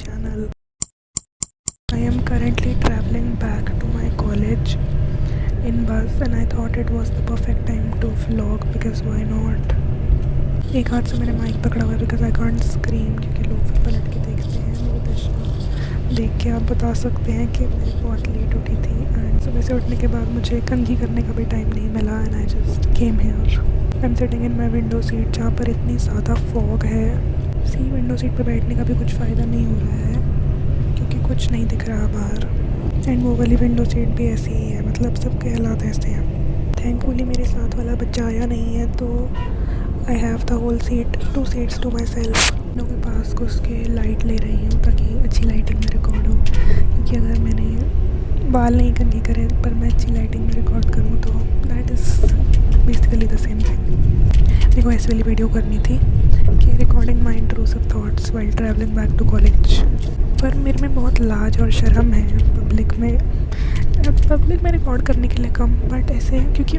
channel. I am currently traveling back to my college in bus and I thought it was the perfect time to vlog because why not. एक हाथ से मैंने mic पकड़ा हुआ है because I can't scream क्योंकि लोग फिर पलट के देखते हैं मेरी दशा देख के आप बता सकते हैं कि मैं बहुत लेट उठी थी एंड सुबह से उठने के बाद मुझे कंघी करने का भी टाइम नहीं मिला and I just came here. I am sitting in my window seat जहाँ पर इतनी ज़्यादा फॉग है. विंडो सीट पर बैठने का भी कुछ फ़ायदा नहीं हो रहा है क्योंकि कुछ नहीं दिख रहा बाहर एंड वो वाली विंडो सीट भी ऐसी ही है, मतलब सबके हालात ऐसे हैं. थैंकफुली मेरे साथ वाला बच्चा आया नहीं है तो I have the whole seat 2 seats to myself. दोनों के पास घुस के लाइट ले रही हूँ ताकि अच्छी लाइटिंग में रिकॉर्ड हो क्योंकि अगर मैंने बाल नहीं कंघी करे पर मैं अच्छी लाइटिंग में रिकॉर्ड करूँ तो that is basically the same thing. मेरे को ऐसी वाली वीडियो करनी थी कि recording my intrusive thoughts while travelling back to college. पर मेरे में बहुत लाज और शर्म है पब्लिक में रिकॉर्ड करने के लिए कम बट ऐसे क्योंकि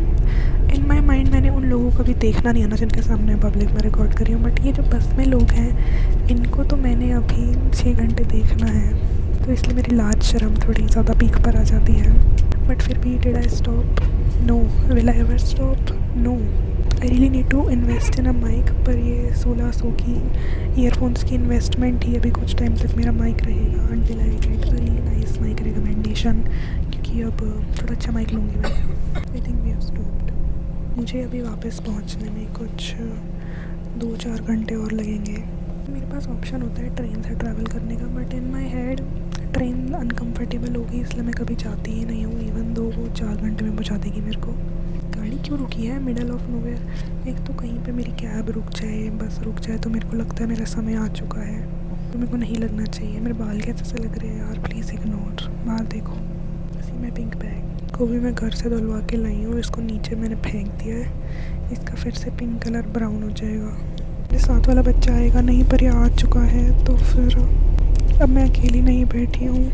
इन माई माइंड मैंने उन लोगों को भी देखना नहीं आना जिनके सामने पब्लिक में रिकॉर्ड करी हूँ. बट ये जो बस में लोग हैं इनको तो मैंने अभी 6 घंटे देखना है तो इसलिए मेरी लाज शर्म थोड़ी ज़्यादा पीक पर आ जाती है. बट फिर भी did I stop? No. Will I ever stop? No. I really need to invest in a mic पर ये 1600 की ईयरफोन्स की इन्वेस्टमेंट ही अभी कुछ टाइम तक मेरा माइक रहेगा until I get a really nice mic recommendation क्योंकि अब थोड़ा अच्छा माइक लूँगी मैं. I think we have stopped. मुझे अभी वापस पहुँचने में कुछ 2-4 घंटे और लगेंगे. मेरे पास ऑप्शन होता है ट्रेन से ट्रैवल करने का but in my head train uncomfortable होगी इसलिए मैं कभी जाती ही नहीं हूँ इवन दो वो 4 घंटे में पहुँचा देगी मेरे को. गाड़ी क्यों रुकी है मिडल ऑफ नोवेयर? एक तो कहीं पे मेरी कैब रुक जाए बस रुक जाए तो मेरे को लगता है मेरा समय आ चुका है तो मेरे को नहीं लगना चाहिए. मेरे बाल कैसे से लग रहे हैं यार, प्लीज़ इग्नोर. बाल देखो. इसी में पिंक बैग को भी मैं घर से धुलवा के लाई हूँ. इसको नीचे मैंने फेंक दिया है. इसका फिर से पिंक कलर ब्राउन हो जाएगा. मेरे साथ वाला बच्चा आएगा नहीं पर ये आ चुका है तो फिर अब मैं अकेली नहीं बैठी हूँ.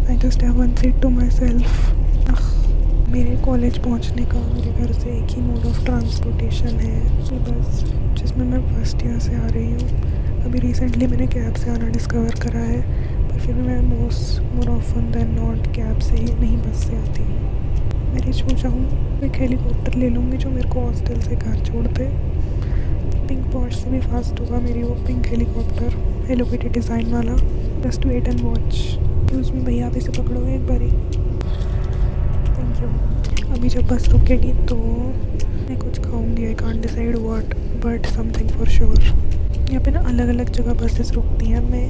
I just have 1 seat to myself. मेरे कॉलेज पहुंचने का मेरे घर से एक ही मोड ऑफ ट्रांसपोर्टेशन है ये बस जिसमें मैं फर्स्ट ईयर से आ रही हूँ. अभी रिसेंटली मैंने कैब से आना डिस्कवर करा है पर फिर भी मैं more often than not cab से ही नहीं बस से आती हूँ. मेरी सोचा हूँ एक हेलीकॉप्टर ले लूँगी जो मेरे को हॉस्टल से घर छोड़ दे. पिंक पॉट से भी फास्ट होगा मेरी वो pink helicopter Hello Kitty design वाला. Just wait and watch. Use में भैया आप इसे पकड़ोगे एक बारी. Thank you. अभी जब बस रुकेगी तो मैं कुछ खाऊंगी. I can't decide what but something for sure. यहाँ पे ना अलग अलग जगह बसेस रुकती हैं. मैं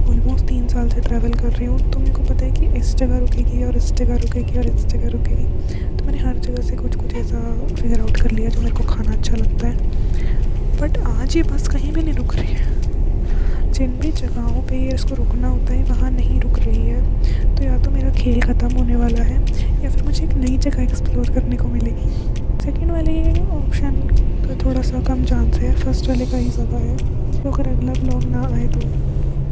ऑलमोस्ट 3 साल से ट्रैवल कर रही हूँ तो मेरे को पता है कि इस जगह रुकेगी और इस जगह रुकेगी और इस जगह रुकेगी तो मैंने हर जगह से कुछ ऐसा फिगर आउट कर लिया जो मेरे को खाना अच्छा लगता है. बट आज ये बस कहीं भी नहीं रुक रही है. जिन भी जगहों पे ये इसको रुकना होता है वहाँ नहीं रुक रही है तो या तो मेरा खेल ख़त्म होने वाला है या फिर मुझे एक नई जगह एक्सप्लोर करने को मिलेगी. सेकंड वाले ऑप्शन का थोड़ा सा कम चांस है. फर्स्ट वाले का ही ज़्यादा है. तो अगर अगला व्लॉग ना आए तो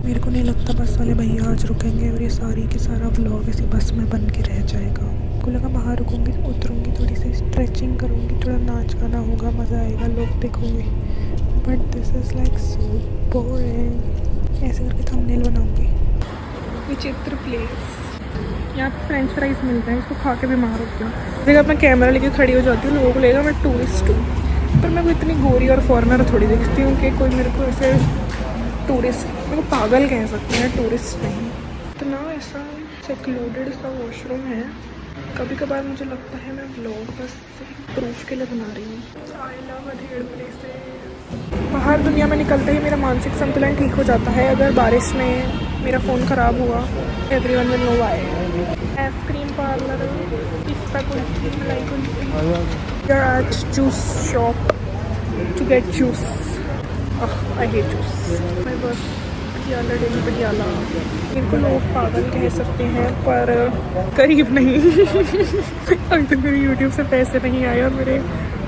मेरे को नहीं लगता बस वाले भैया आज रुकेंगे और ये सारी की सारा व्लॉग इसी बस में बन के रह जाएगा. को लगा बाहर रुकूँगी उतरूँगी थोड़ी सी स्ट्रेचिंग करूँगी थोड़ा नाच गाना होगा मज़ा आएगा लोग देखोगे but this is like so boring. ऐसे करके थंबनेल बनाऊँगी. विचित्र प्लेस. यहाँ पे फ्रेंच फ्राइज मिलते हैं इसको खा के बीमार होती हूँ. देखा मैं कैमरा लेके खड़ी हो जाती हूँ लोगों को लेगा मैं टूरिस्ट हूँ पर मैं कोई इतनी गोरी और फॉरेनर थोड़ी दिखती हूँ कि कोई मेरे को ऐसे टूरिस्ट मेरे को पागल कह सकते हैं टूरिस्ट नहीं. इतना ऐसा सेक्लूडेड सा वॉशरूम है. कभी कभार मुझे लगता है मैं व्लॉग बस प्रूफ के लिए बना रही हूँ. आई लव अधेड़ प्लेसेस. बाहर दुनिया में निकलते ही मेरा मानसिक संतुलन ठीक हो जाता है. अगर बारिश में मेरा फ़ोन ख़राब हुआ everyone will know why. Ice cream parlour pista kulfi malai kulfi. We are at juice shop to get juice. I hate juice. My bus Patiala daily Patiala. इनको लोग पागल कह सकते हैं पर करीब नहीं. अभी तक मेरे यूट्यूब से पैसे नहीं आए और मेरे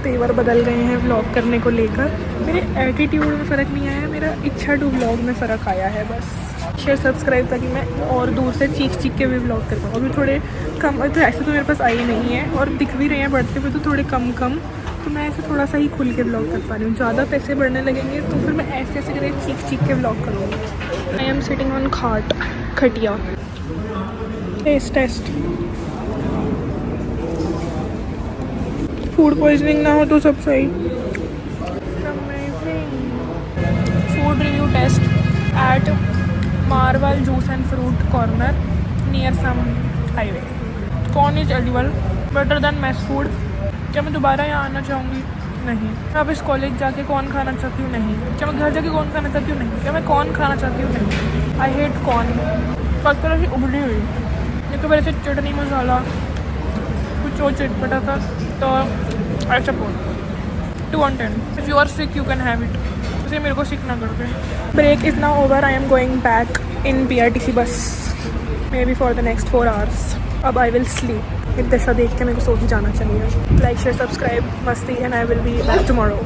तेवर बदल गए हैं व्लॉग करने को लेकर. मेरे एटीट्यूड में फ़र्क नहीं आया मेरा इच्छा टू व्लॉग में फ़र्क आया है बस. शेयर सब्सक्राइब ताकि मैं और दूर से चीख के भी व्लॉग कर पाऊँ. अभी थोड़े कम तो ऐसे तो मेरे पास आई नहीं है और दिख भी रहे हैं बढ़ते हुए तो थोड़े कम तो मैं ऐसे थोड़ा सा ही खुल के व्लॉग कर पा रही हूँ। ज़्यादा पैसे बढ़ने लगेंगे तो फिर मैं ऐसे ऐसे करके चीख के व्लॉग करूँगी। आई एम सिटिंग ऑन खटिया। टेस्ट फूड पॉइजनिंग ना हो तो सब सही। Food review test at Marwal juice and fruit corner near some highway. कौन is eligible better than mess food? क्या मैं दोबारा यहाँ आना चाहूँगी? नहीं। मैं अब इस कॉलेज जाके कौन खाना चाहती हूँ? नहीं। क्या मैं घर जाके कौन खाना चाहती हूँ? नहीं। क्या मैं कौन खाना चाहती हूँ? नहीं। I hate corn. पक तरह से उबली हुई, ये तो वैसे चटनी मसाला कुछ और चटपटा था, तो I support 2 on 10। If you are sick you can have it. उसे मेरे को सिक ना कर दे। Break is now over. I am going back in BRTC bus may be for the next 4 hours। अब आई विल स्लीप। एक दशा देख के मेरे को सो ही जाना चाहिए। लाइक शेयर सब्सक्राइब मस्ती and I will be back tomorrow.